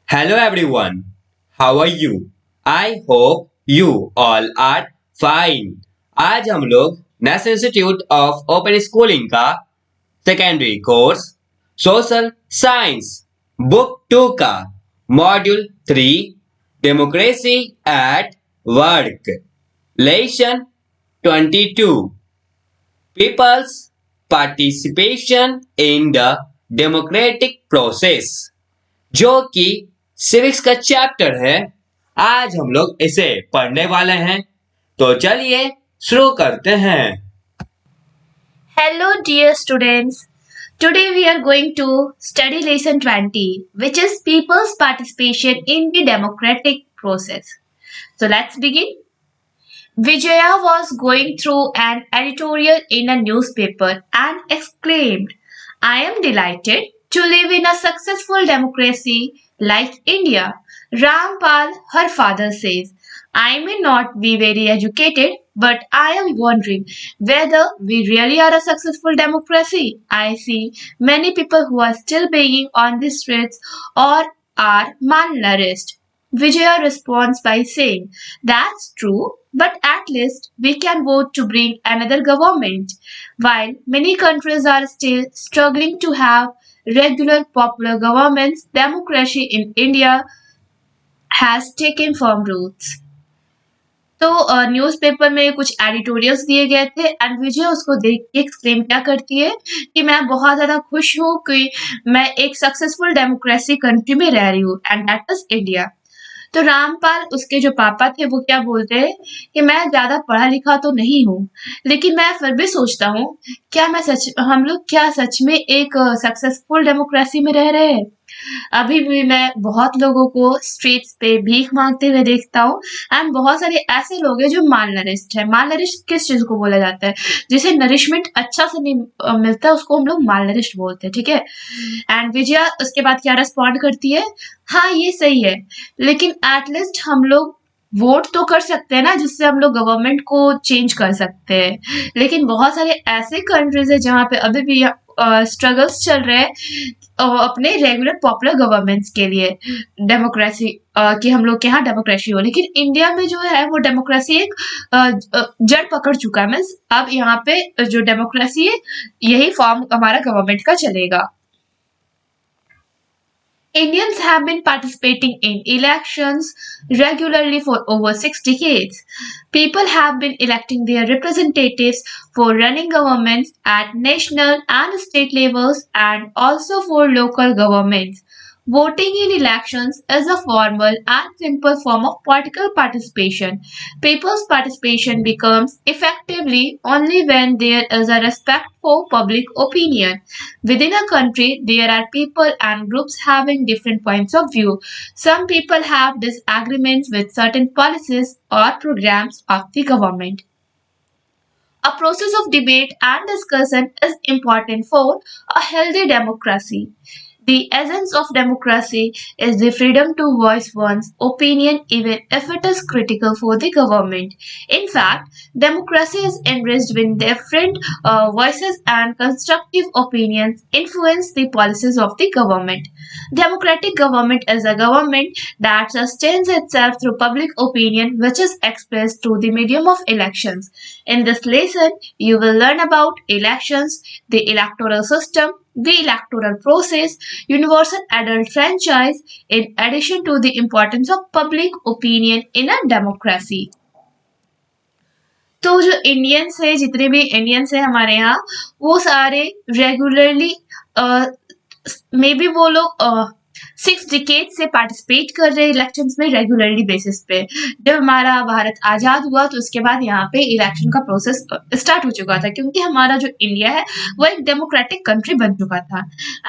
Hello everyone, how are you? I hope you all are fine. आज हम लोग national institute of open schooling का secondary course social science book 2 का module 3 democracy at work lesson 22 people's participation in the democratic process जो कि civics का chapter है। आज हम लोग इसे पढ़ने वाले हैं, तो चलिए शुरू करते हैं। Hello, dear students. Today we are going to study lesson 20, which is people's participation in the democratic process. So let's begin. Vijaya was going through an editorial in a newspaper and exclaimed, I am delighted to live in a successful democracy like India. Rampal, her father says, I may not be very educated, but I am wondering whether we really are a successful democracy. I see many people who are still begging on the streets or are malnourished. Vijaya responds by saying, That's true, but at least we can vote to bring another government. While many countries are still struggling to have regular popular governments, democracy in India has taken firm roots. तो newspaper में कुछ editorials दिए गए थे and विजय उसको देख के exclaim क्या करती है कि मैं बहुत ज़्यादा खुश हूँ कि मैं एक सक्सेसफुल डेमोक्रेसी कंट्री में रह रही हूँ एंड दैट इज इंडिया। तो रामपाल उसके जो पापा थे वो क्या बोलते हैं कि मैं ज़्यादा पढ़ा लिखा तो नहीं हूँ, लेकिन मैं फिर भी सोचता हूँ हम लोग क्या सच में एक सक्सेसफुल डेमोक्रेसी में रह रहे हैं। अभी भी मैं बहुत लोगों को स्ट्रीट्स पे भीख मांगते हुए देखता हूँ एंड बहुत सारे ऐसे लोग हैं जो माल नरिश्ड है। माल नरिश्ड किस चीज को बोला जाता है? जिसे नरिशमेंट अच्छा से नहीं मिलता उसको हम लोग माल नरिश्ड बोलते हैं, ठीक है। एंड विजया उसके बाद क्या रिस्पॉन्ड करती है, हाँ ये सही है, लेकिन एटलीस्ट हम लोग वोट तो कर सकते हैं ना, जिससे हम लोग गवर्नमेंट को चेंज कर सकते हैं। लेकिन बहुत सारे ऐसे कंट्रीज है जहाँ पे अभी भी स्ट्रगल्स चल रहे हैं अपने रेगुलर पॉपुलर गवर्नमेंट्स के लिए डेमोक्रेसी कि हम लोग के यहाँ डेमोक्रेसी हो। लेकिन इंडिया में जो है वो डेमोक्रेसी एक जड़ पकड़ चुका है। मीन्स अब यहाँ पे जो डेमोक्रेसी है यही फॉर्म हमारा गवर्नमेंट का चलेगा। Indians have been participating in elections regularly for over 6 decades. People have been electing their representatives for running governments at national and state levels and also for local governments. Voting in elections is a formal and simple form of political participation. People's participation becomes effectively only when there is a respect for public opinion. Within a country, there are people and groups having different points of view. Some people have disagreements with certain policies or programs of the government. A process of debate and discussion is important for a healthy democracy. The essence of democracy is the freedom to voice one's opinion even if it is critical for the government. In fact, democracy is enriched when different voices and constructive opinions influence the policies of the government. Democratic government is a government that sustains itself through public opinion which is expressed through the medium of elections. In this lesson, you will learn about elections, the electoral system, the electoral process, universal adult franchise, in addition to the importance of public opinion in a democracy. तो जो Indians है, जितने भी Indians है हमारे यहाँ, वो सारे रेगुलरली मे बी वो लोग 6 डिकेड से पार्टिसिपेट कर रहे हैं इलेक्शंस में रेगुलरली बेसिस पे। जब हमारा भारत आजाद हुआ तो उसके बाद यहाँ पे इलेक्शन का प्रोसेस स्टार्ट हो चुका था, क्योंकि हमारा जो इंडिया है वो एक डेमोक्रेटिक कंट्री बन चुका था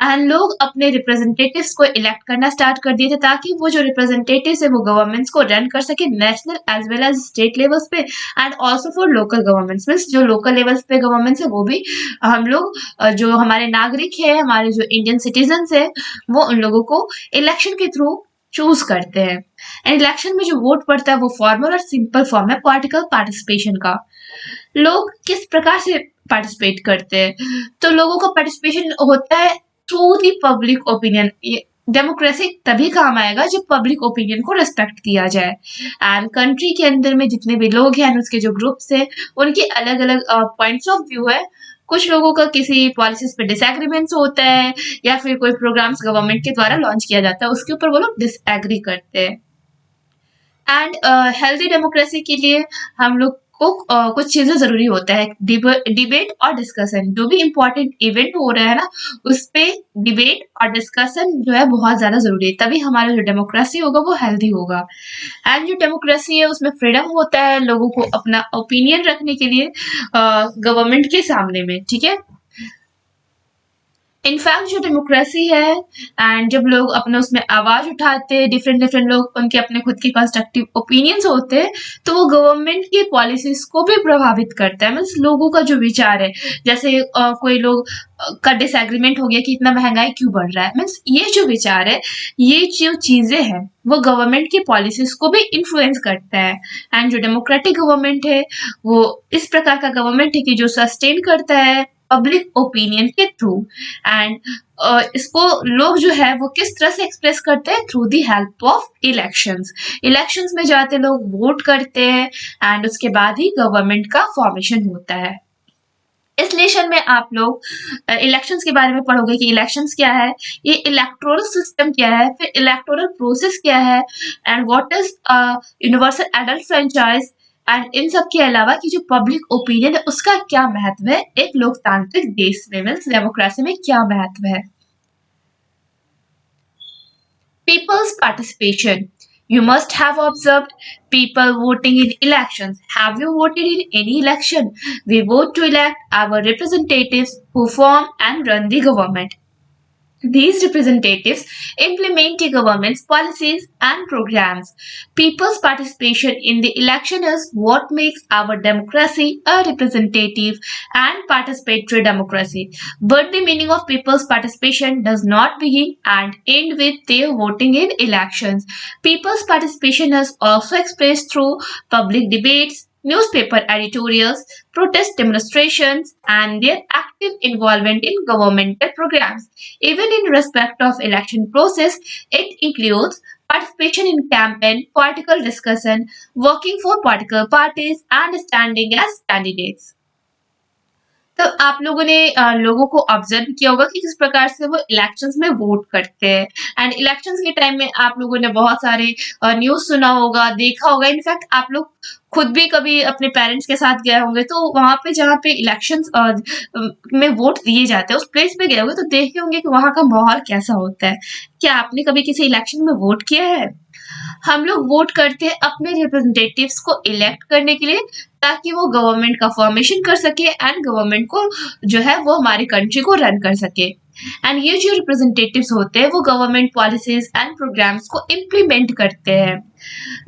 एंड लोग अपने रिप्रेजेंटेटिव्स को इलेक्ट करना स्टार्ट कर दिए थे ताकि वो जो रिप्रेजेंटेटिव्स है वो गवर्नमेंट्स को रन कर सके national as well as state levels पे and also for local governments. Means जो लोकल लेवल्स पे गवर्नमेंट्स है वो भी हम लोग जो हमारे नागरिक है, हमारे जो इंडियन सिटीजन्स है, वो उन लोगों को इलेक्शन के थ्रू चूज करते हैं। एंड इलेक्शन में जो वोट पड़ता है वो फॉर्मल और सिंपल फॉर्म है पॉलिटिकल पार्टिसिपेशन का। लोग किस प्रकार से पार्टिसिपेट करते हैं? तो लोगों का पार्टिसिपेशन होता है through the public opinion. Democracy तभी काम आएगा जब पब्लिक ओपिनियन को रिस्पेक्ट किया जाए। एंड कंट्री के अंदर में जितने भी लोग हैं, उसके जो ग्रुप्स हैं, उनके अलग अलग पॉइंट्स ऑफ व्यू है। कुछ लोगों का किसी पॉलिसीज पे डिसएग्रीमेंट्स होता है, या फिर कोई प्रोग्राम्स गवर्नमेंट के द्वारा लॉन्च किया जाता है, उसके ऊपर वो लोग डिसएग्री करते हैं। एंड हेल्दी डेमोक्रेसी के लिए हम लोग को कुछ चीजें जरूरी होता है। डिबेट और डिस्कशन, जो भी इम्पोर्टेंट इवेंट हो रहा है ना, उस पे डिबेट और डिस्कशन जो है बहुत ज्यादा जरूरी है, तभी हमारा जो डेमोक्रेसी होगा वो हेल्दी होगा। एंड जो डेमोक्रेसी है उसमें फ्रीडम होता है लोगों को अपना ओपिनियन रखने के लिए गवर्नमेंट के सामने में, ठीक है। इनफैक्ट जो डेमोक्रेसी है, एंड जब लोग अपने उसमें आवाज उठाते हैं, डिफरेंट डिफरेंट लोग उनके अपने खुद के कंस्ट्रक्टिव ओपिनियंस होते हैं, तो वो गवर्नमेंट की पॉलिसीज को भी प्रभावित करता है। मीन्स लोगों का जो विचार है, जैसे कोई लोग का डिसएग्रीमेंट हो गया कि इतना महंगाई क्यों बढ़ रहा है, मीन्स ये जो विचार है, ये जो चीजें हैं, वो गवर्नमेंट की पॉलिसीज को भी इन्फ्लुएंस करता है। एंड जो डेमोक्रेटिक गवर्नमेंट है, वो इस प्रकार का गवर्नमेंट है कि जो सस्टेन करता है पब्लिक ओपिनियन के थ्रू। एंड इसको लोग जो है वो किस तरह से एक्सप्रेस करते हैं, through the help of elections. Elections में जाते लोग वोट करते हैं, एंड उसके बाद ही गवर्नमेंट का फॉर्मेशन होता है। इस लेसन में आप लोग इलेक्शंस के बारे में पढ़ोगे कि इलेक्शंस क्या है, ये इलेक्टोरल सिस्टम क्या है, फिर इलेक्टोरल प्रोसेस क्या है, and what is universal adult franchise. And in सब के अलावा कि जो पब्लिक ओपिनियन है उसका क्या महत्व है एक लोकतांत्रिक देश में, मीन्स डेमोक्रेसी में क्या महत्व है। People's participation. You must have observed people voting in elections. Have you voted in any election? We vote to elect our representatives who form and run the government. These representatives implement the government's policies and programs. People's participation in the election is what makes our democracy a representative and participatory democracy. But the meaning of people's participation does not begin and end with their voting in elections. People's participation is also expressed through public debates, newspaper editorials, protest demonstrations, and their active involvement in governmental programs. Even in respect of election process, it includes participation in campaign, political discussion, working for political parties, and standing as candidates. तो आप लोगों ने लोगों को observe किया होगा कि किस प्रकार से वो इलेक्शंस में वोट करते हैं। एंड इलेक्शंस के टाइम में आप लोगों ने बहुत सारे न्यूज़ सुना होगा, देखा होगा। इनफैक्ट आप लोग खुद भी कभी अपने पेरेंट्स के साथ गए होंगे, तो वहाँ पे जहाँ पे इलेक्शंस में वोट दिए जाते हैं उस प्लेस पे गए होंगे, तो देखे होंगे कि वहाँ का माहौल कैसा होता है। क्या आपने कभी किसी इलेक्शन में वोट किया है? हम लोग वोट करते हैं अपने रिप्रेजेंटेटिव्स को इलेक्ट करने के लिए, ताकि वो गवर्नमेंट का फॉर्मेशन कर सके एंड गवर्नमेंट को जो है वो हमारी कंट्री को रन कर सके। एंड ये जो रिप्रेजेंटेटिव्स होते हैं वो गवर्नमेंट पॉलिसीज एंड प्रोग्राम्स को इम्प्लीमेंट करते हैं।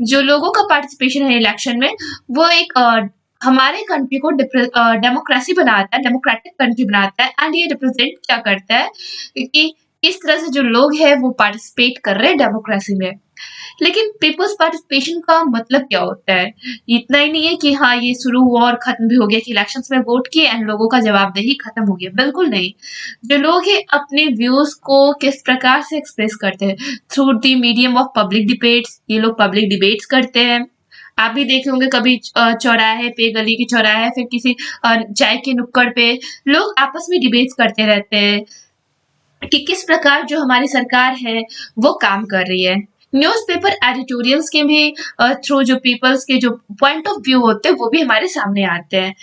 जो लोगों का पार्टिसिपेशन है इलेक्शन में, वो एक हमारे कंट्री को डेमोक्रेसी बनाता है, डेमोक्रेटिक कंट्री बनाता है। एंड ये रिप्रेजेंट क्या करता है कि किस तरह से जो लोग हैं वो पार्टिसिपेट कर रहे हैं डेमोक्रेसी में। लेकिन पीपल्स पार्टिसिपेशन का मतलब क्या होता है? इतना ही नहीं है कि हाँ ये शुरू हुआ और खत्म भी हो गया कि इलेक्शंस में वोट किए एंड लोगों का जवाबदेही खत्म हो गया, बिल्कुल नहीं। जो लोग हैं अपने व्यूज को किस प्रकार से एक्सप्रेस करते हैं, through the medium of public debates. ये लोग पब्लिक डिबेट्स करते हैं। आप भी देखे होंगे कभी चौराहे पे, गली के चौराहे, फिर किसी चाय के नुक्कड़ पे लोग आपस में डिबेट्स करते रहते हैं कि किस प्रकार जो हमारी सरकार है वो काम कर रही है। न्यूज़पेपर एडिटोरियल्स के भी थ्रू जो पीपल्स के जो पॉइंट ऑफ व्यू होते हैं वो भी हमारे सामने आते हैं।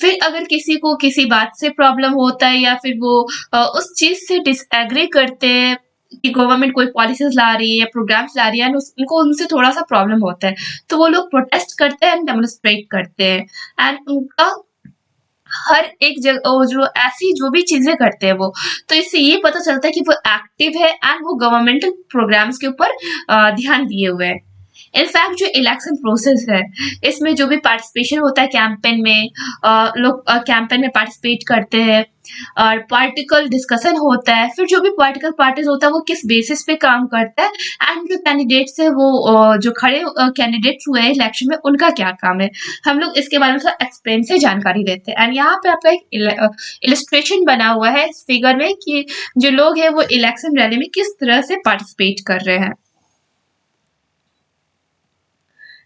फिर अगर किसी को किसी बात से प्रॉब्लम होता है, या फिर वो उस चीज से डिसएग्री करते हैं कि गवर्नमेंट कोई पॉलिसीज ला रही है या प्रोग्राम्स ला रही है, उनको उनसे थोड़ा सा प्रॉब्लम होता है, तो वो लोग प्रोटेस्ट करते हैं एंड डेमोन्स्ट्रेट करते हैं। एंड उनका हर एक जगह जो ऐसी जो भी चीजें करते हैं वो, तो इससे ये पता चलता है कि वो एक्टिव है एंड वो गवर्नमेंटल प्रोग्राम्स के ऊपर ध्यान दिए हुए हैं। इनफैक्ट जो इलेक्शन प्रोसेस है इसमें जो भी पार्टिसिपेशन होता है कैंपेन में, लोग कैंपेन में पार्टिसिपेट करते हैं और पॉलिटिकल डिस्कशन होता है, फिर जो भी पॉलिटिकल पार्टीज होता है वो किस बेसिस पे काम करता है, एंड जो कैंडिडेट्स है वो जो खड़े कैंडिडेट्स हुए हैं इलेक्शन में उनका क्या काम है, हम लोग इसके बारे में थोड़ा एक्सप्लेन से जानकारी देते हैं। एंड यहाँ पे आपका एक इलस्ट्रेशन बना हुआ है इस फिगर में कि जो लोग हैं वो इलेक्शन रैली में किस तरह से पार्टिसिपेट कर रहे हैं।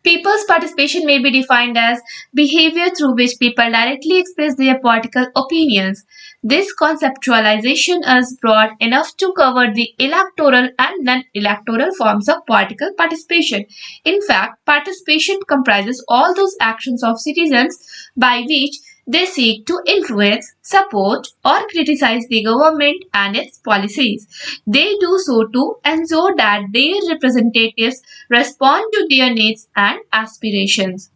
People's participation may be defined as behavior through which people directly express their political opinions. This conceptualization is broad enough to cover the electoral and non-electoral forms of political participation. In fact, participation comprises all those actions of citizens by which they seek to influence, support, or criticize the government and its policies. They do so to ensure that their representatives respond to their needs and aspirations.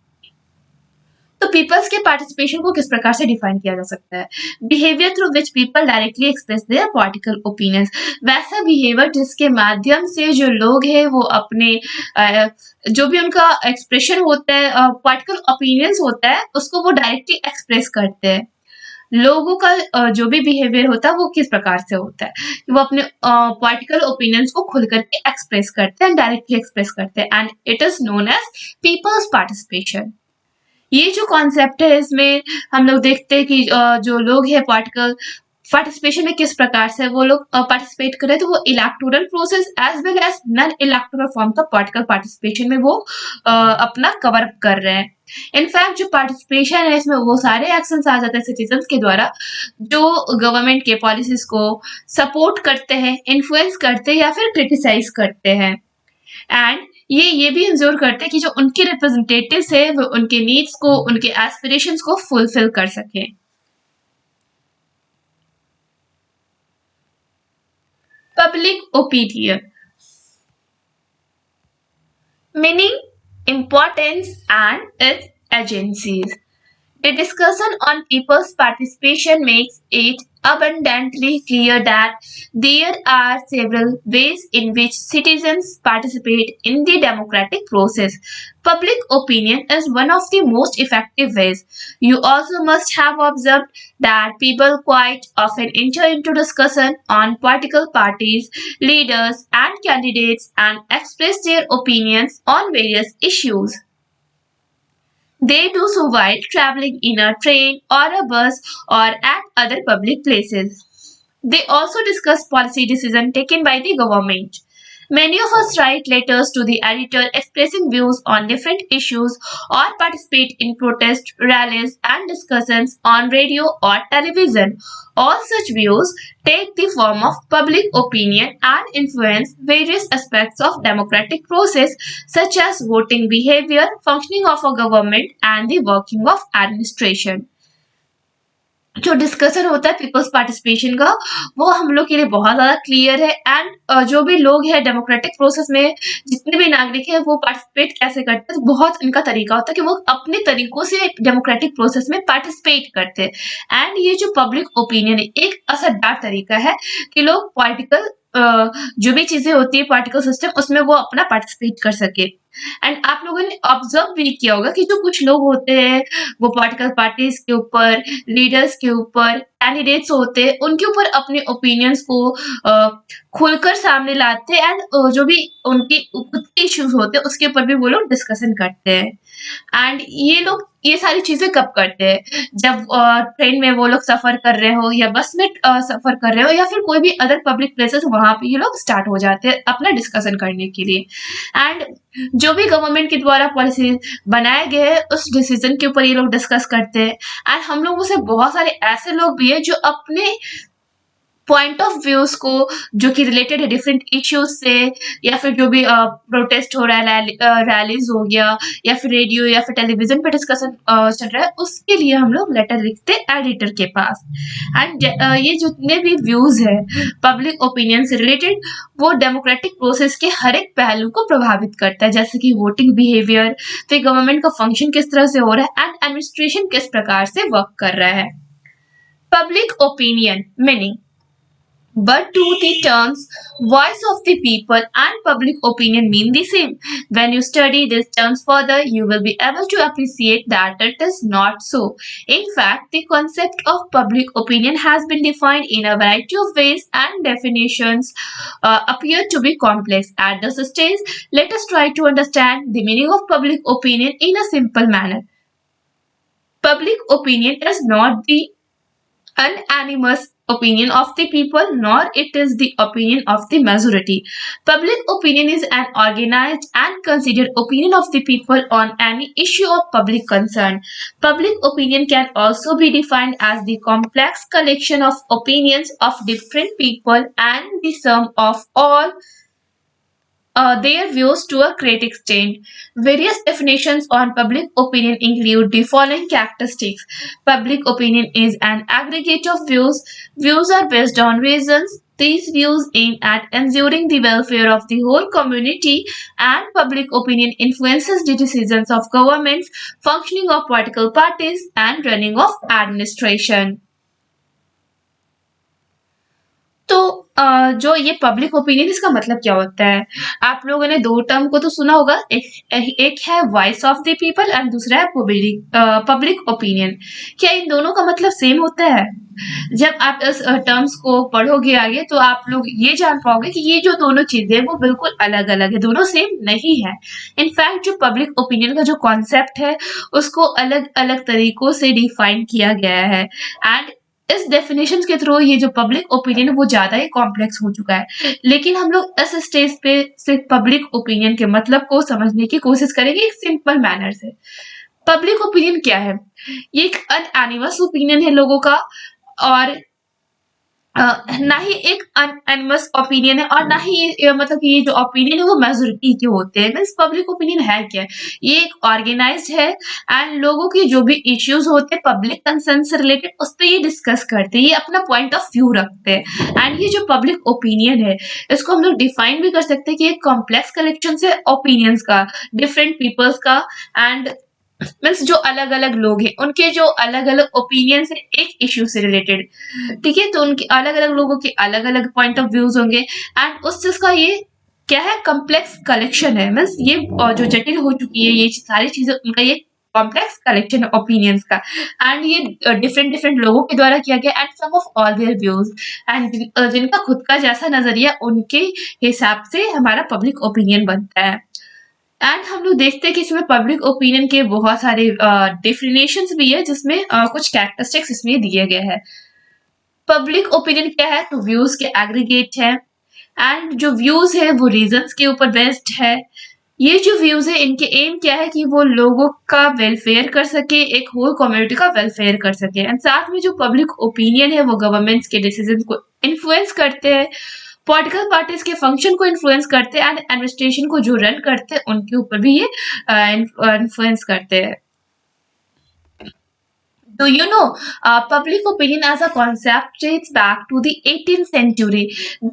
तो peoples के participation को किस प्रकार से define किया जा सकता है? Behaviour through which people directly express their political opinions, वैसा बिहेवियर जिसके माध्यम से जो लोग हैं वो अपने जो भी उनका एक्सप्रेशन होता है, पॉलिटिकल ओपिनियंस होता है, उसको वो डायरेक्टली एक्सप्रेस करते हैं। लोगों का जो भी बिहेवियर होता है वो किस प्रकार से होता है, वो अपने पॉलिटिकल ओपिनियंस को खुल करके एक्सप्रेस करते हैं, डायरेक्टली एक्सप्रेस करते हैं, and it is known as people's participation. ये जो कॉन्सेप्ट है इसमें हम लोग देखते हैं कि जो लोग हैं पॉलिटिकल पार्टिसिपेशन में किस प्रकार से वो लोग पार्टिसिपेट कर रहे हैं, तो वो electoral process as well as non electoral form of political participation में वो अपना कवर अप कर रहे हैं। इनफैक्ट जो पार्टिसिपेशन है इसमें वो सारे एक्शंस आ जाते हैं सिटीजन्स के द्वारा जो गवर्नमेंट के पॉलिसीज को सपोर्ट करते हैं, इन्फ्लुएंस करते हैं या फिर क्रिटिसाइज करते हैं, एंड ये भी इंश्योर करते हैं कि जो उनके रिप्रेजेंटेटिव्स है वो उनके नीड्स को, उनके एस्पिरेशंस को फुलफिल कर सके। Public opinion, meaning, importance and its agencies. The discussion on people's participation makes it abundantly clear that there are several ways in which citizens participate in the democratic process. Public opinion is one of the most effective ways. You also must have observed that people quite often enter into discussion on political parties, leaders, and candidates and express their opinions on various issues. They do so while traveling in a train or a bus or at other public places. They also discuss policy decisions taken by the government. Many of us write letters to the editor expressing views on different issues or participate in protest rallies and discussions on radio or television. All such views take the form of public opinion and influence various aspects of democratic process such as voting behavior, functioning of a government and the working of administration. जो discussion होता है peoples participation का वो हम लोग के लिए बहुत ज्यादा क्लियर है, एंड जो भी लोग हैं डेमोक्रेटिक प्रोसेस में जितने भी नागरिक हैं वो पार्टिसिपेट कैसे करते हैं, बहुत इनका तरीका होता है कि वो अपने तरीकों से डेमोक्रेटिक प्रोसेस में पार्टिसिपेट करते हैं। एंड ये जो पब्लिक ओपिनियन है एक असरदार तरीका है कि लोग पॉलिटिकल जो भी चीजें होती है पॉलिटिकल सिस्टम उसमें वो अपना पार्टिसिपेट कर सके। एंड आप लोगों ने ऑब्जर्व भी किया होगा कि जो कुछ लोग होते हैं वो पॉलिटिकल पार्टीज के ऊपर, लीडर्स के ऊपर, कैंडिडेट्स होते हैं उनके ऊपर अपने ओपिनियंस को खुलकर सामने लाते हैं, एंड जो भी उनके खुद के इश्यूज होते हैं उसके ऊपर भी वो लोग डिस्कशन करते हैं। एंड ये लोग ये सारी चीजें कब करते हैं, जब ट्रेन में वो लोग सफर कर रहे हो या बस में सफर कर रहे हो या फिर कोई भी अदर पब्लिक प्लेसेस, वहां पे ये लोग स्टार्ट हो जाते हैं अपना डिस्कशन करने के लिए। एंड जो भी गवर्नमेंट के द्वारा पॉलिसी बनाए गए हैं उस डिसीजन के ऊपर ये लोग डिस्कस करते हैं। एंड हम लोगों से बहुत सारे ऐसे लोग भी हैं जो अपने पॉइंट ऑफ व्यूज को जो कि रिलेटेड है डिफरेंट इश्यूज से, या फिर जो भी प्रोटेस्ट हो रहा है, रैलीज हो गया या फिर रेडियो या फिर टेलीविजन पे डिस्कशन चल रहा है, उसके लिए हम लोग लेटर लिखते हैं एडिटर के पास। एंड ये जितने भी व्यूज है पब्लिक ओपिनियन से रिलेटेड वो डेमोक्रेटिक प्रोसेस के हर एक पहलू को प्रभावित करता है, जैसे कि वोटिंग बिहेवियर, फिर गवर्नमेंट का फंक्शन किस तरह से हो रहा है एंड एडमिनिस्ट्रेशन किस प्रकार से वर्क कर रहा है। Public opinion meaning, But do the terms voice of the people and public opinion mean the same? When you study these terms further, you will be able to appreciate that it is not so. In fact, the concept of public opinion has been defined in a variety of ways, and definitions appear to be complex. At this stage, let us try to understand the meaning of public opinion in a simple manner. Public opinion is not the unanimous opinion of the people, nor it is the opinion of the majority. Public opinion is an organized and considered opinion of the people on any issue of public concern. Public opinion can also be defined as the complex collection of opinions of different people and the sum of all their views to a great extent. Various definitions on public opinion include the following characteristics. Public opinion is an aggregate of views. Views are based on reasons. These views aim at ensuring the welfare of the whole community, and public opinion influences the decisions of governments, functioning of political parties, and running of administration. तो जो ये public opinion, इसका मतलब क्या होता है? आप लोगों ने दो टर्म को तो सुना होगा, एक है voice of the people and दूसरा है पब्लिक ओपिनियन। क्या इन दोनों का मतलब सेम होता है? जब आप इस टर्म्स को पढ़ोगे आगे तो आप लोग ये जान पाओगे कि ये जो दोनों चीजें वो बिल्कुल अलग अलग है, दोनों सेम नहीं है। इनफैक्ट जो पब्लिक ओपिनियन का जो कॉन्सेप्ट है उसको अलग अलग तरीकों से डिफाइन किया गया है, एंड इस डेफिनेशन के थ्रू ये जो पब्लिक ओपिनियन है वो ज्यादा ही कॉम्प्लेक्स हो चुका है। लेकिन हम लोग इस स्टेज पे सिर्फ पब्लिक ओपिनियन के मतलब को समझने की कोशिश करेंगे एक सिंपल मैनर से। पब्लिक ओपिनियन क्या है? ये एक अनएनिमस ओपिनियन है लोगों का, और ना ही एक अनएनिमस ओपिनियन है, और ना ही मतलब कि ये जो ओपिनियन है वो मेजोरिटी के होते हैं। मीन्स पब्लिक ओपिनियन है क्या? ये एक ऑर्गेनाइज्ड है एंड लोगों के जो भी इश्यूज होते हैं पब्लिक कंसर्न से रिलेटेड उस पर ये डिस्कस करते हैं, ये अपना पॉइंट ऑफ व्यू रखते हैं। एंड ये जो पब्लिक ओपिनियन है इसको हम लोग डिफाइन भी कर सकते हैं कि एक कॉम्प्लेक्स कलेक्शन से ओपिनियंस का, डिफरेंट पीपल्स का, एंड मीन्स जो अलग अलग लोग हैं उनके जो अलग अलग ओपिनियंस है एक इश्यू से रिलेटेड, ठीक है? तो उनके अलग अलग लोगों के अलग अलग पॉइंट ऑफ व्यूज होंगे, एंड उस चीज का ये क्या है? कॉम्प्लेक्स कलेक्शन है। मीन्स ये जो जटिल हो चुकी है ये सारी चीजें, उनका ये कॉम्प्लेक्स कलेक्शन है ओपिनियंस का, एंड ये डिफरेंट डिफरेंट लोगों के द्वारा किया गया, and some of all their views, and जिनका खुद का जैसा नजरिया उनके हिसाब से हमारा पब्लिक ओपिनियन बनता है। एंड हम लोग देखते हैं कि इसमें पब्लिक ओपिनियन के बहुत सारे डेफिनेशंस भी है, जिसमें कुछ कैरेक्टरिस्टिक्स इसमें दिए गए हैं। पब्लिक ओपिनियन क्या है? तो व्यूज के एग्रीगेट है, एंड जो व्यूज है वो रीजंस के ऊपर बेस्ड है। ये जो व्यूज है इनके एम क्या है कि वो लोगों का वेलफेयर कर सके, एक होल कम्युनिटी का वेलफेयर कर सके, एंड साथ में जो पब्लिक ओपिनियन है वो गवर्नमेंट्स के डिसीजन को इन्फ्लुएंस करते हैं, पॉलिटिकल पार्टीज के फंक्शन को इन्फ्लुएंस करते हैं, एंड एडमिनिस्ट्रेशन को जो रन करते हैं उनके ऊपर भी ये इन्फ्लुएंस करते हैं। Do you know, public opinion as a concept dates back to the 18th century.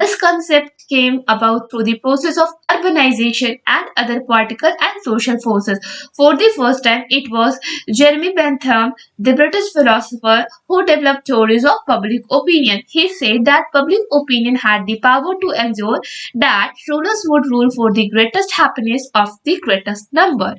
This concept came about through the process of urbanization and other political and social forces. For the first time, it was Jeremy Bentham, the British philosopher, who developed theories of public opinion. He said that public opinion had the power to ensure that rulers would rule for the greatest happiness of the greatest number.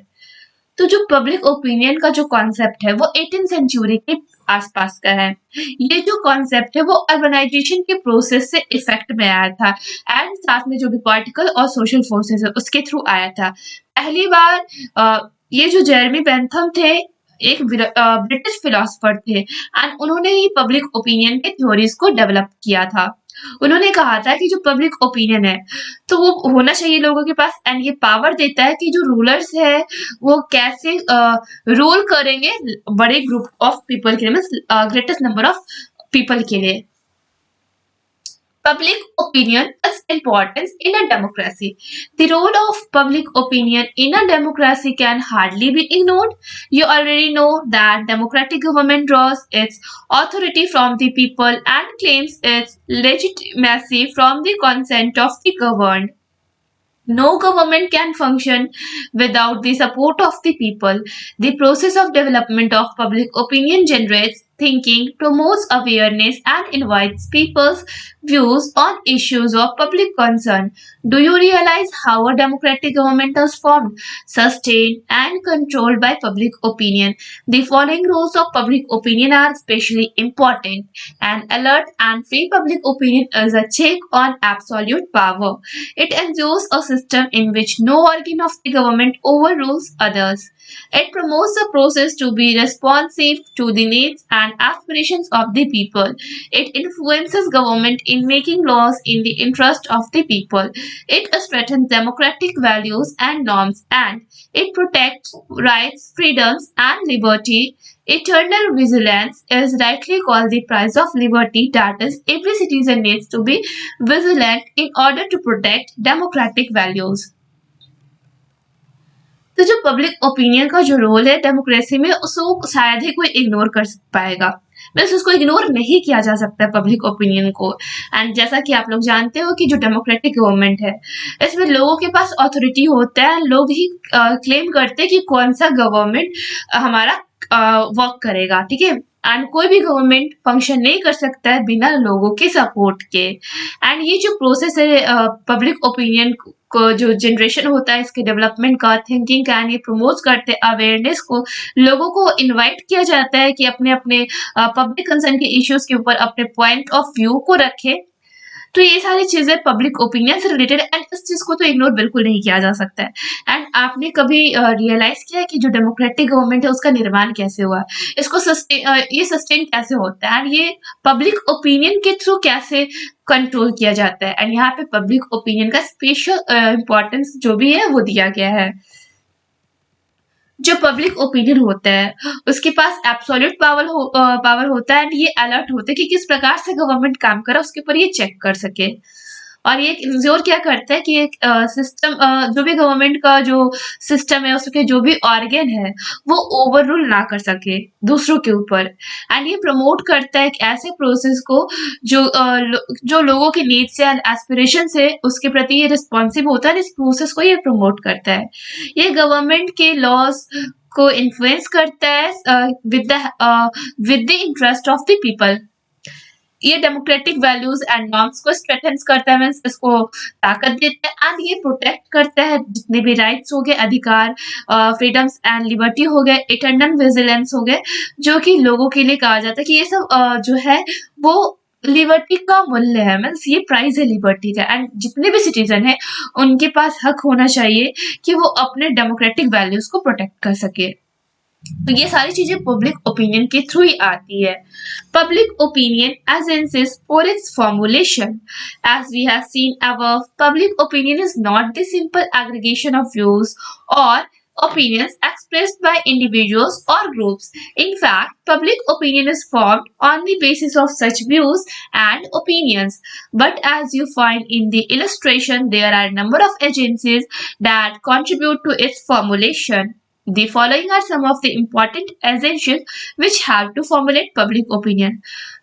तो जो public opinion का जो concept है वो 18th century के आसपास का है। ये जो कॉन्सेप्ट है वो अर्बनाइजेशन के प्रोसेस से इफेक्ट में आया था, एंड साथ में जो भी पॉलिटिकल और सोशल फोर्सेस है उसके थ्रू आया था। पहली बार ये जो जेरेमी बेंथम थे एक ब्रिटिश फिलोसफर थे, एंड उन्होंने ही पब्लिक ओपिनियन के थ्योरीज को डेवलप किया था। उन्होंने कहा था कि जो पब्लिक ओपिनियन है तो वो होना चाहिए लोगों के पास, एंड ये पावर देता है कि जो रूलर्स है वो कैसे रूल करेंगे बड़े ग्रुप ऑफ पीपल के लिए, means greatest number of people के लिए। Public opinion is important in a democracy. The role of public opinion in a democracy can hardly be ignored. You already know that democratic government draws its authority from the people and claims its legitimacy from the consent of the governed. No government can function without the support of the people. The process of development of public opinion generates thinking, promotes awareness, and invites people's views on issues of public concern. Do you realize how a democratic government is formed, sustained, and controlled by public opinion? The following rules of public opinion are especially important. An alert and free public opinion is a check on absolute power. It ensures a system in which no organ of the government overrules others. It promotes the process to be responsive to the needs and aspirations of the people. It influences government in making laws in the interest of the people. It strengthens democratic values and norms, and it protects rights, freedoms, and liberty. Eternal vigilance is rightly called the price of liberty, that is, every citizen needs to be vigilant in order to protect democratic values. तो जो public opinion का जो role है democracy में उसको शायद ही कोई ignore कर पाएगा, मीन्स उसको इग्नोर नहीं किया जा सकता है पब्लिक ओपिनियन को। एंड जैसा कि आप लोग जानते हो कि जो डेमोक्रेटिक गवर्नमेंट है इसमें लोगों के पास अथॉरिटी होता है, लोग ही क्लेम करते हैं कि कौन सा गवर्नमेंट हमारा वर्क करेगा, ठीक है। एंड कोई भी गवर्नमेंट फंक्शन नहीं कर सकता है बिना लोगों के सपोर्ट के। एंड ये जो प्रोसेस है पब्लिक ओपिनियन को जो जनरेशन होता है इसके डेवलपमेंट का, थिंकिंग का, ये प्रमोट करते हैं अवेयरनेस को, लोगों को इनवाइट किया जाता है कि अपने अपने पब्लिक कंसर्न के इश्यूज के ऊपर अपने पॉइंट ऑफ व्यू को रखें। तो ये सारी चीजें पब्लिक ओपिनियन से रिलेटेड, एंड इस चीज को तो इग्नोर बिल्कुल नहीं किया जा सकता है। एंड आपने कभी रियलाइज किया है कि जो डेमोक्रेटिक गवर्नमेंट है उसका निर्माण कैसे हुआ, इसको ये सस्टेन कैसे होता है, एंड ये पब्लिक ओपिनियन के थ्रू कैसे कंट्रोल किया जाता है। एंड यहाँ पे पब्लिक ओपिनियन का स्पेशल इम्पोर्टेंस जो भी है वो दिया गया है। जो पब्लिक ओपिनियन होता है उसके पास एब्सोल्यूट पावर होता है, एंड ये अलर्ट होते हैं कि किस प्रकार से गवर्नमेंट काम कर रहा है उसके ऊपर ये चेक कर सके। और ये इंश्योर क्या करता है कि एक सिस्टम जो भी गवर्नमेंट का जो सिस्टम है उसके जो भी ऑर्गन है वो ओवर रूल ना कर सके दूसरों के ऊपर। एंड ये प्रमोट करता है एक ऐसे प्रोसेस को जो लोगों के नीड्स एंड एस्पिरेशन से उसके प्रति ये रिस्पॉन्सिव होता है, इस प्रोसेस को ये प्रमोट करता है। ये गवर्नमेंट के लॉज को इन्फ्लुएंस करता है with the interest of the people. ये डेमोक्रेटिक वैल्यूज एंड नॉर्म्स को स्ट्रेंथन करता है, मीन्स इसको ताकत देता है। एंड ये प्रोटेक्ट करता है जितने भी राइट्स हो गए, अधिकार, फ्रीडम्स एंड लिबर्टी हो गए, इटर्नल विजिलेंस हो गए, जो कि लोगों के लिए कहा जाता है कि ये सब जो है वो लिबर्टी का मूल्य है, मीन्स ये प्राइस है लिबर्टी का। एंड जितने भी सिटीजन है उनके पास हक होना चाहिए कि वो अपने डेमोक्रेटिक वैल्यूज को प्रोटेक्ट कर सके। तो ये सारी चीजें पब्लिक ओपिनियन के थ्रू ही आती है। Public opinion agencies for its formulation. As we have seen above, public opinion is not the simple aggregation of views or opinions expressed by individuals or groups. In fact, public opinion is formed on the basis of such views and opinions. But as you find in the illustration, there are a number of agencies that contribute to its formulation. The following are some of the important agencies which have to formulate public opinion.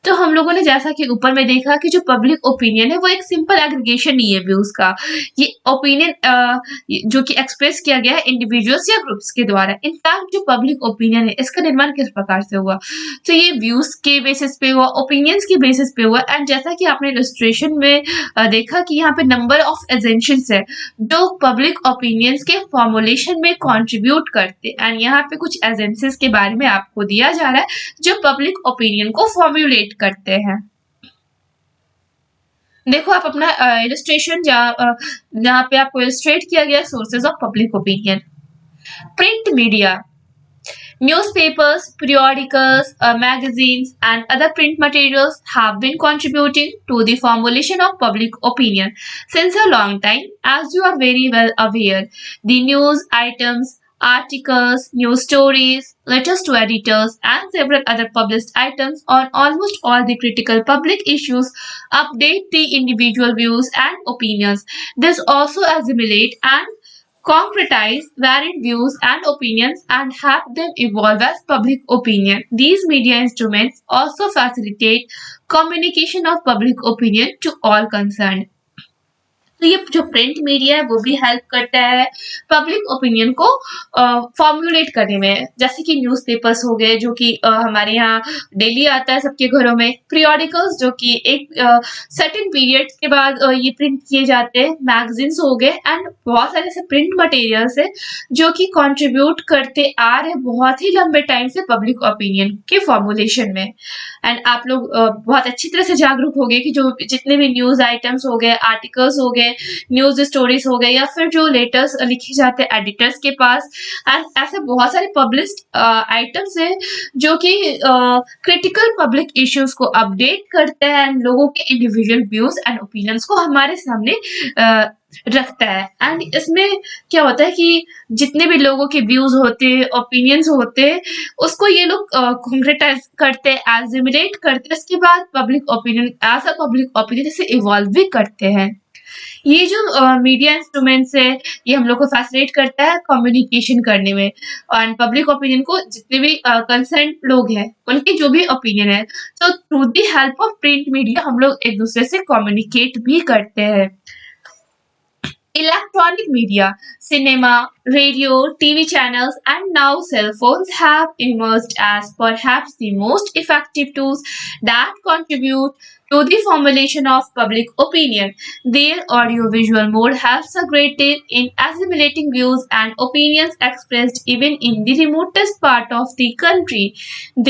तो हम लोगों ने जैसा कि ऊपर में देखा कि जो पब्लिक ओपिनियन है वो एक सिंपल एग्रीगेशन नहीं है व्यूज का। ये ओपिनियन जो कि एक्सप्रेस किया गया है इंडिविजुअल्स या ग्रुप्स के द्वारा। इनफैक्ट जो पब्लिक ओपिनियन है इसका निर्माण किस प्रकार से हुआ, तो ये व्यूज के बेसिस पे हुआ, ओपिनियंस के बेसिस पे हुआ। एंड जैसा कि आपने इलस्ट्रेशन में देखा कि यहाँ पे नंबर ऑफ एजेंशंस है जो पब्लिक ओपिनियंस के फॉर्मुलेशन में कॉन्ट्रीब्यूट करते। एंड यहाँ पे कुछ एजेंसीज के बारे में आपको दिया जा रहा है जो पब्लिक ओपिनियन को फॉर्मुलेट करते हैं। देखो आप अपना इलस्ट्रेशन जहाँ पे आपको इलस्ट्रेट किया गया sources of public opinion. Print media, newspapers, periodicals, magazines, and other print materials have been contributing to the formulation of public opinion since a long time. As you are very well aware, the news items, articles, news stories, letters to editors, and several other published items on almost all the critical public issues update the individual views and opinions. This also assimilate and concretize varied views and opinions and have them evolve as public opinion. These media instruments also facilitate communication of public opinion to all concerned. तो ये जो print media है वो भी help करता है public opinion को formulate करने में, जैसे कि न्यूज़पेपर्स हो गए जो कि हमारे यहाँ डेली आता है सबके घरों में, पीरियोडिकल्स जो कि एक सर्टेन पीरियड के बाद ये प्रिंट किए जाते हैं, मैगजीन्स हो गए, एंड बहुत सारे ऐसे प्रिंट मटेरियल्स है जो कि कंट्रीब्यूट करते आ रहे बहुत ही लंबे टाइम से पब्लिक ओपिनियन के फॉर्मुलेशन में। एंड आप लोग बहुत अच्छी तरह से जागरूक हो गए कि जो जितने भी न्यूज़ आइटम्स हो गए, आर्टिकल्स हो गए, न्यूज़ स्टोरीज हो गए, या फिर जो लेटर्स लिखे जाते हैं एडिटर्स के पास, एंड ऐसे बहुत सारे पब्लिश्ड आइटम्स हैं जो कि क्रिटिकल पब्लिक इश्यूज को अपडेट करते हैं एंड लोगों के इंडिविजुअल व्यूज एंड ओपिनियंस को हमारे सामने रखता है। एंड इसमें क्या होता है कि जितने भी लोगों के व्यूज होते हैं, ओपिनियंस होते हैं, उसको ये लोग कॉन्क्रेटाइज करते हैं, एजिमुलेट करते हैं, उसके बाद public opinion as a public opinion से इवॉल्व भी करते हैं। ये जो मीडिया इंस्ट्रूमेंट्स है ये हम लोग को फैसिलिटेट करता है कम्युनिकेशन करने में, और पब्लिक ओपिनियन को जितने भी कंसर्न लोग हैं उनकी जो भी ओपिनियन है, तो through the help of print media हम लोग एक दूसरे से कम्युनिकेट भी करते हैं। Electronic media, cinema, radio, TV channels, and now cell phones have emerged as perhaps the most effective tools that contribute to the formulation of public opinion. Their audiovisual mode helps a great deal in assimilating views and opinions expressed even in the remotest part of the country.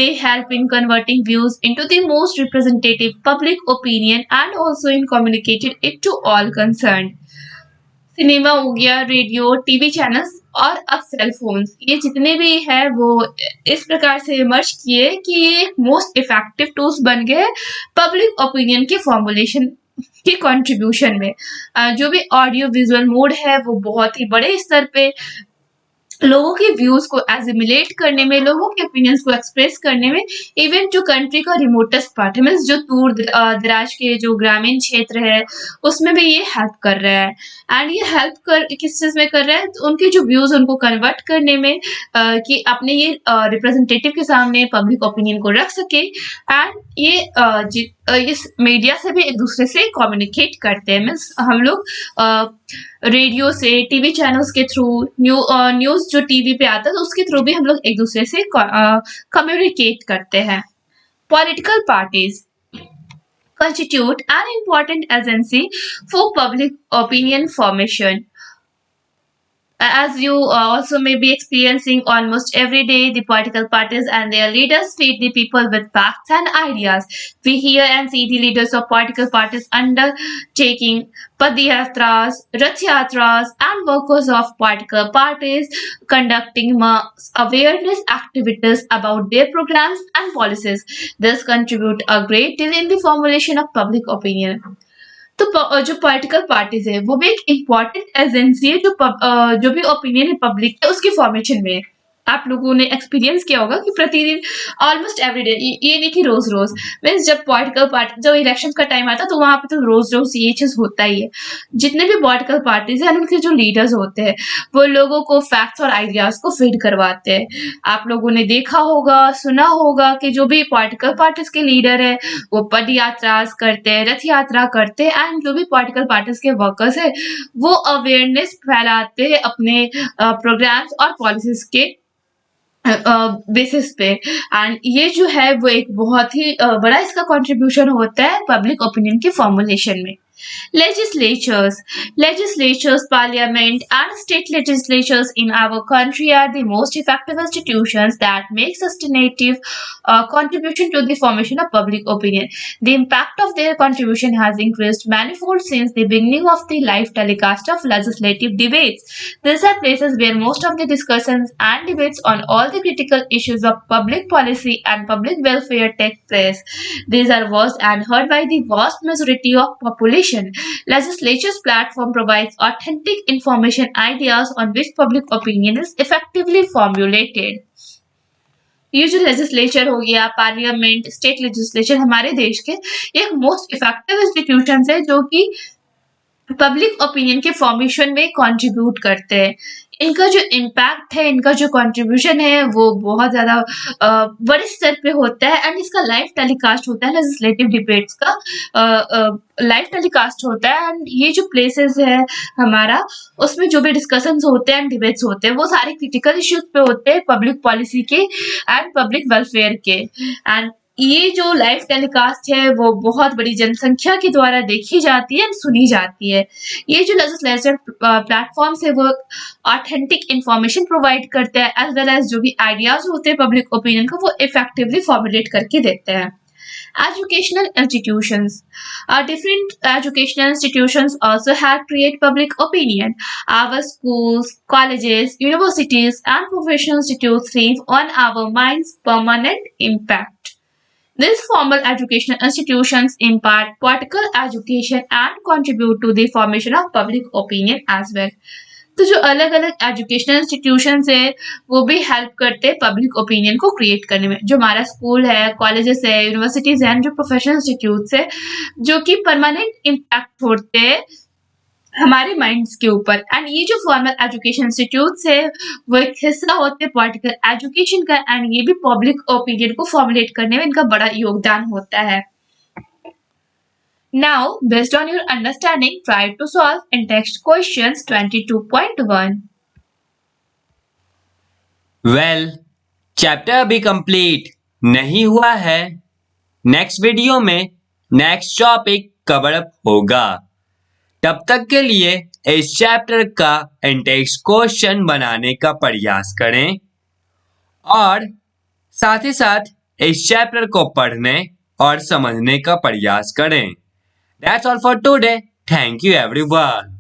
They help in converting views into the most representative public opinion and also in communicating it to all concerned. Cinema हो गया, radio, TV channels और अब cell phones, ये जितने भी है वो इस प्रकार से इमर्ज किए कि ये मोस्ट इफेक्टिव टूल्स बन गए पब्लिक ओपिनियन के फॉर्मुलेशन की कंट्रीब्यूशन में। जो भी ऑडियो विजुअल मोड है वो बहुत ही बड़े स्तर पे लोगों के व्यूज को एजिमुलेट करने में, लोगों के ओपिनियंस को एक्सप्रेस करने में, इवन जो कंट्री का रिमोटेस्ट पार्ट है, मीन्स जो दूर दराज के जो ग्रामीण क्षेत्र है उसमें भी ये हेल्प कर रहा है। एंड ये हेल्प कर किस चीज में कर रहा है, तो उनके जो व्यूज उनको कन्वर्ट करने में कि अपने ये रिप्रेजेंटेटिव के सामने पब्लिक ओपिनियन को रख सके, एंड ये इस मीडिया से भी एक दूसरे से कम्युनिकेट करते हैं। मीन्स हम लोग रेडियो से, टीवी चैनल्स के थ्रू, न्यूज़ जो टीवी पे आता है तो उसके थ्रू भी हम लोग एक दूसरे से कम्युनिकेट करते हैं। Political parties constitute an important agency for public opinion formation. As you also may be experiencing almost every day, the political parties and their leaders feed the people with facts and ideas. We hear and see the leaders of political parties undertaking padiyatras, rath yatras, and workers of political parties conducting mass awareness activities about their programs and policies. This contribute a great deal in the formulation of public opinion. तो जो political parties है वो भी एक important agency है जो भी opinion है पब्लिक है उसकी फॉर्मेशन में। आप लोगों ने एक्सपीरियंस किया होगा कि प्रतिदिन ऑलमोस्ट एवरीडे, ये नहीं कि रोज रोज, मीन्स जब पॉलिटिकल पार्टी जब इलेक्शन का टाइम आता है तो वहां पे तो रोज रोज ये चीज होता ही है। जितने भी पॉलिटिकल पार्टीज हैं उनके जो लीडर्स होते हैं वो लोगों को फैक्ट्स और आइडियाज को फीड करवाते हैं। आप लोगों ने देखा होगा, सुना होगा कि जो भी पॉलिटिकल पार्टीज के लीडर है वो पद यात्रा करते हैं, रथ यात्रा करते हैं, एंड जो भी पॉलिटिकल पार्टीज के वर्कर्स है वो अवेयरनेस फैलाते हैं अपने प्रोग्राम्स और पॉलिसीज के बेसिस पे। एंड ये जो है वो एक बहुत ही बड़ा इसका कंट्रीब्यूशन होता है पब्लिक ओपिनियन के फॉर्मुलेशन में। Legislatures, parliament, and state legislatures in our country are the most effective institutions that make substantive contribution to the formation of public opinion. The impact of their contribution has increased manifold since the beginning of the live telecast of legislative debates. These are places where most of the discussions and debates on all the critical issues of public policy and public welfare take place. These are watched and heard by the vast majority of population. Legislature's platform provides authentic information, ideas on which public opinion is effectively formulated. ये जो legislature हो गया, parliament, state legislature हमारे देश के एक most effective institution है जो कि पब्लिक ओपिनियन के फॉर्मेशन में कंट्रीब्यूट करते हैं। इनका जो इम्पैक्ट है, इनका जो कंट्रीब्यूशन है वो बहुत ज़्यादा बड़े स्तर पे होता है एंड इसका लाइव टेलीकास्ट होता है। लेजिस्लेटिव डिबेट्स का लाइव टेलीकास्ट होता है एंड ये जो प्लेसेस है हमारा, उसमें जो भी डिस्कशंस होते हैं एंड डिबेट्स होते हैं वो सारे क्रिटिकल इश्यूज पे होते हैं, पब्लिक पॉलिसी के एंड पब्लिक वेलफेयर के। एंड ये जो लाइव टेलीकास्ट है वो बहुत बड़ी जनसंख्या के द्वारा देखी जाती है एंड सुनी जाती है। ये जो लेजिस्लेचर प्लेटफॉर्म्स है वो ऑथेंटिक इंफॉर्मेशन प्रोवाइड करते हैं एज वेल एज जो भी आइडियाज होते हैं पब्लिक ओपिनियन को वो इफेक्टिवली फॉर्मुलेट करके देते हैं। Educational institutions. Different educational institutions also help create public opinion. Our schools, colleges, universities, and professional institutes leave on our minds permanent impact. These formal educational institutions impart political education and contribute to the formation of public opinion as well. तो जो अलग अलग educational institutions है वो भी help करते हैं public opinion को क्रिएट करने में। जो हमारा स्कूल है, कॉलेजेस है, यूनिवर्सिटीज हैं, जो प्रोफेशनल इंस्टीट्यूट्स है जो कि परमानेंट इम्पैक्ट होते हैं हमारे माइंड्स के ऊपर। एंड ये जो फॉर्मल एजुकेशन इंस्टीट्यूट्स है वो एक हिस्सा होते हैं पॉलिटिकल एजुकेशन का एंड ये भी पब्लिक ओपिनियन को फॉर्मुलेट करने में इनका बड़ा योगदान होता है। Now, based on your understanding, try to solve in-text questions 22.1. Well, chapter अभी कंप्लीट नहीं हुआ है। नेक्स्ट वीडियो में नेक्स्ट टॉपिक कवर अप होगा। तब तक के लिए इस चैप्टर का इन-टेक्स्ट क्वेश्चन बनाने का प्रयास करें और साथ ही साथ इस चैप्टर को पढ़ने और समझने का प्रयास करें। That's all for today. Thank you everyone.